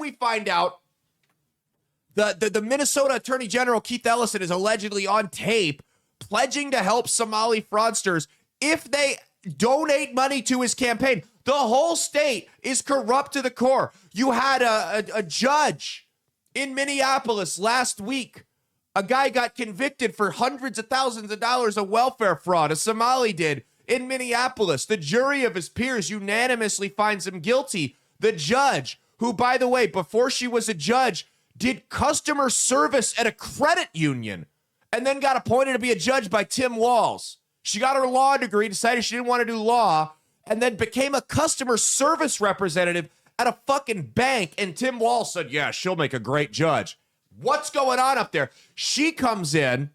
we find out the Minnesota Attorney General Keith Ellison is allegedly on tape pledging to help Somali fraudsters if they donate money to his campaign. The whole state is corrupt to the core. You had a judge in Minneapolis last week. A guy got convicted for hundreds of thousands of dollars of welfare fraud. A Somali did in Minneapolis. The jury of his peers unanimously finds him guilty. The judge, who, by the way, before she was a judge, did customer service at a credit union and then got appointed to be a judge by Tim Walz. She got her law degree, decided she didn't want to do law, and then became a customer service representative at a fucking bank. And Tim Walz said, yeah, she'll make a great judge. What's going on up there? She comes in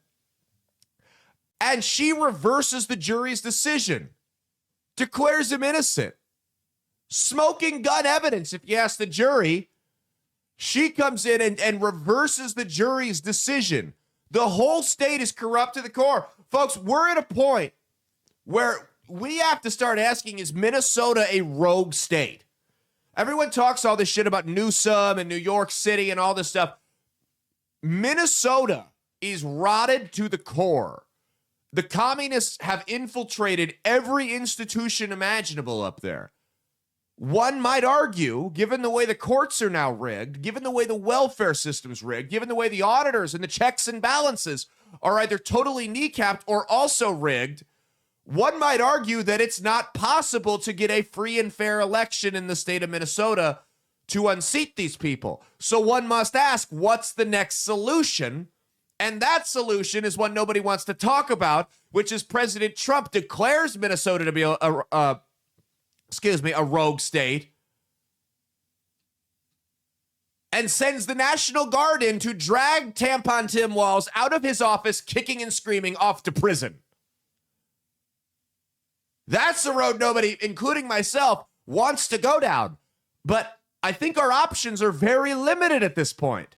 and she reverses the jury's decision, declares him innocent. Smoking gun evidence, if you ask the jury. She comes in and reverses the jury's decision. The whole state is corrupt to the core. Folks, we're at a point where we have to start asking, is Minnesota a rogue state? Everyone talks all this shit about Newsom and New York City and all this stuff. Minnesota is rotted to the core. The communists have infiltrated every institution imaginable up there. One might argue, given the way the courts are now rigged, given the way the welfare system's rigged, given the way the auditors and the checks and balances are either totally kneecapped or also rigged, one might argue that it's not possible to get a free and fair election in the state of Minnesota to unseat these people. So one must ask, what's the next solution? And that solution is one nobody wants to talk about, which is President Trump declares Minnesota to be a rogue state, and sends the National Guard in to drag Tampon Tim Walz out of his office, kicking and screaming, off to prison. That's the road nobody, including myself, wants to go down. But I think our options are very limited at this point.